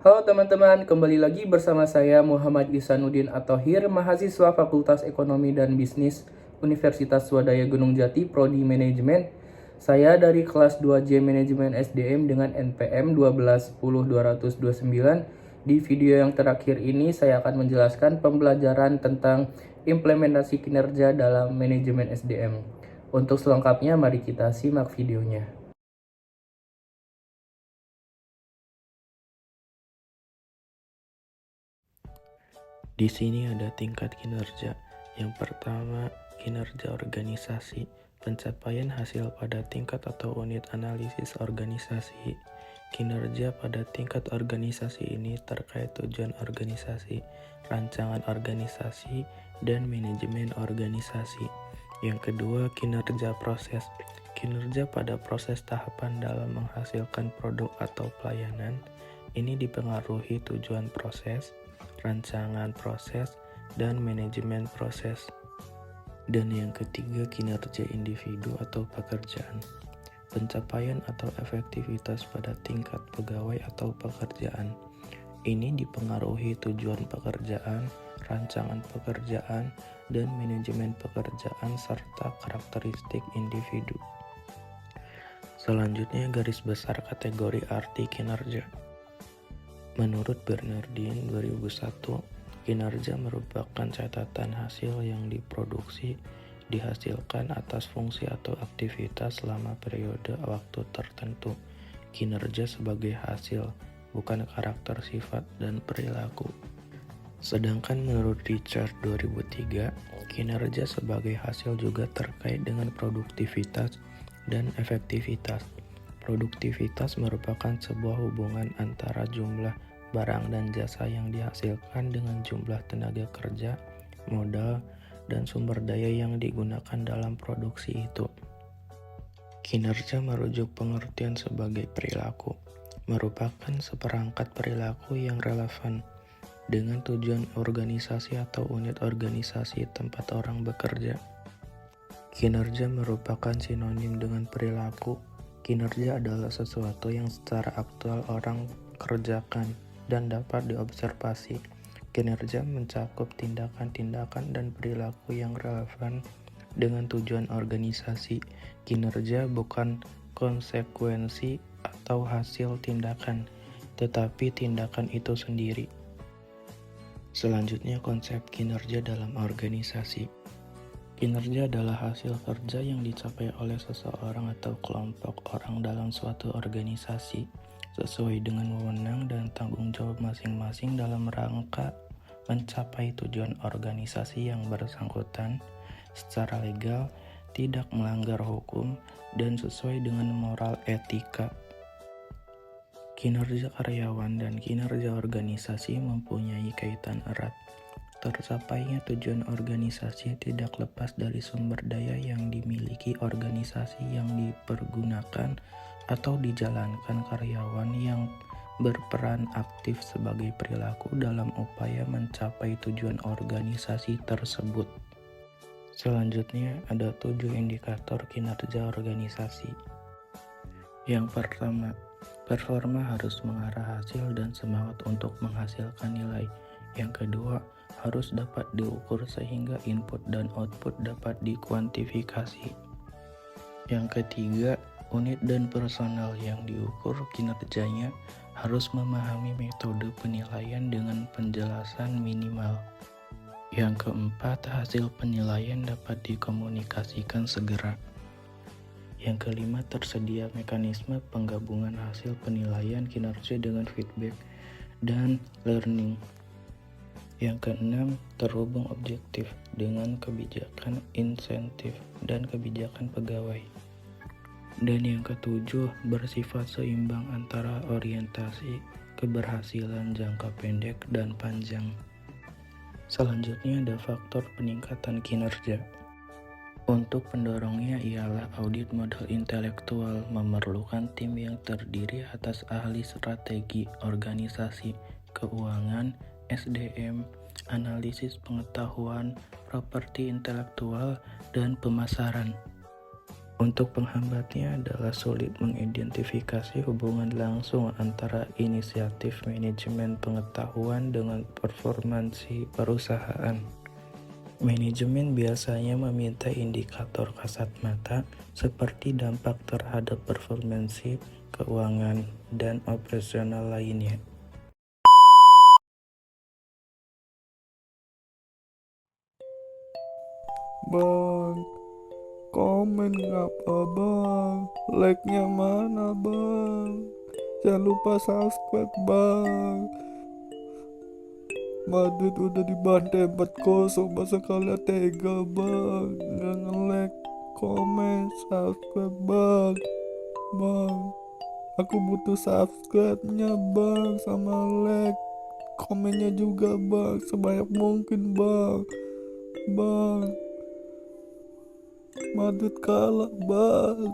Halo teman-teman, kembali lagi bersama saya Muhammad Ihsanuddin Athohir, mahasiswa Fakultas Ekonomi dan Bisnis Universitas Swadaya Gunung Jati, Prodi Manajemen. Saya dari kelas 2J Manajemen SDM dengan NPM 1210229. Di video yang terakhir ini saya akan menjelaskan pembelajaran tentang implementasi kinerja dalam manajemen SDM. Untuk selengkapnya mari kita simak videonya. Di sini ada tingkat kinerja. Yang pertama, kinerja organisasi. Pencapaian hasil pada tingkat atau unit analisis organisasi. Kinerja pada tingkat organisasi ini terkait tujuan organisasi, rancangan organisasi, dan manajemen organisasi. Yang kedua, kinerja proses. Kinerja pada proses tahapan dalam menghasilkan produk atau pelayanan. Ini dipengaruhi tujuan proses, rancangan proses, dan manajemen proses. Dan yang ketiga, kinerja individu atau pekerjaan. Pencapaian atau efektivitas pada tingkat pegawai atau pekerjaan. Ini dipengaruhi tujuan pekerjaan, rancangan pekerjaan, dan manajemen pekerjaan serta karakteristik individu. Selanjutnya, garis besar kategori arti kinerja. Menurut Bernardin 2001, kinerja merupakan catatan hasil yang diproduksi, dihasilkan atas fungsi atau aktivitas selama periode waktu tertentu. Kinerja sebagai hasil, bukan karakter, sifat, dan perilaku. Sedangkan menurut Richard 2003, kinerja sebagai hasil juga terkait dengan produktivitas dan efektivitas. Produktivitas merupakan sebuah hubungan antara jumlah barang dan jasa yang dihasilkan dengan jumlah tenaga kerja, modal, dan sumber daya yang digunakan dalam produksi itu. Kinerja merujuk pengertian sebagai perilaku, merupakan seperangkat perilaku yang relevan dengan tujuan organisasi atau unit organisasi tempat orang bekerja. Kinerja merupakan sinonim dengan perilaku. Kinerja adalah sesuatu yang secara aktual orang kerjakan dan dapat diobservasi. Kinerja mencakup tindakan-tindakan dan perilaku yang relevan dengan tujuan organisasi. Kinerja bukan konsekuensi atau hasil tindakan, tetapi tindakan itu sendiri. Selanjutnya, konsep kinerja dalam organisasi. Kinerja adalah hasil kerja yang dicapai oleh seseorang atau kelompok orang dalam suatu organisasi sesuai dengan wewenang dan tanggung jawab masing-masing dalam rangka mencapai tujuan organisasi yang bersangkutan secara legal, tidak melanggar hukum, dan sesuai dengan moral etika. Kinerja karyawan dan kinerja organisasi mempunyai kaitan erat. Tercapainya tujuan organisasi tidak lepas dari sumber daya yang dimiliki organisasi yang dipergunakan atau dijalankan karyawan yang berperan aktif sebagai perilaku dalam upaya mencapai tujuan organisasi tersebut. Selanjutnya ada 7 indikator kinerja organisasi. Yang pertama, performa harus mengarah hasil dan semangat untuk menghasilkan nilai. Yang kedua, harus dapat diukur sehingga input dan output dapat dikuantifikasi. Yang ketiga, unit dan personal yang diukur kinerjanya harus memahami metode penilaian dengan penjelasan minimal. Yang keempat, hasil penilaian dapat dikomunikasikan segera. Yang kelima, tersedia mekanisme penggabungan hasil penilaian kinerja dengan feedback dan learning. Yang keenam, terhubung objektif dengan kebijakan insentif dan kebijakan pegawai. Dan yang ketujuh, bersifat seimbang antara orientasi keberhasilan jangka pendek dan panjang. Selanjutnya ada faktor peningkatan kinerja. Untuk pendorongnya ialah audit modal intelektual, memerlukan tim yang terdiri atas ahli strategi, organisasi, keuangan, SDM, analisis pengetahuan, properti intelektual, dan pemasaran. Untuk penghambatnya adalah sulit mengidentifikasi hubungan langsung antara inisiatif manajemen pengetahuan dengan performansi perusahaan. Manajemen biasanya meminta indikator kasat mata seperti dampak terhadap performansi keuangan dan operasional lainnya. Bang, komen ngapa bang? Like-nya mana bang? Jangan lupa subscribe bang. Madrid udah dibantai 4-0, masa kalian tega bang? Jangan like, komen, subscribe bang. Bang, aku butuh subscribe-nya bang, sama like, komennya juga bang, sebanyak mungkin bang. Bang, Madrid kalah bang.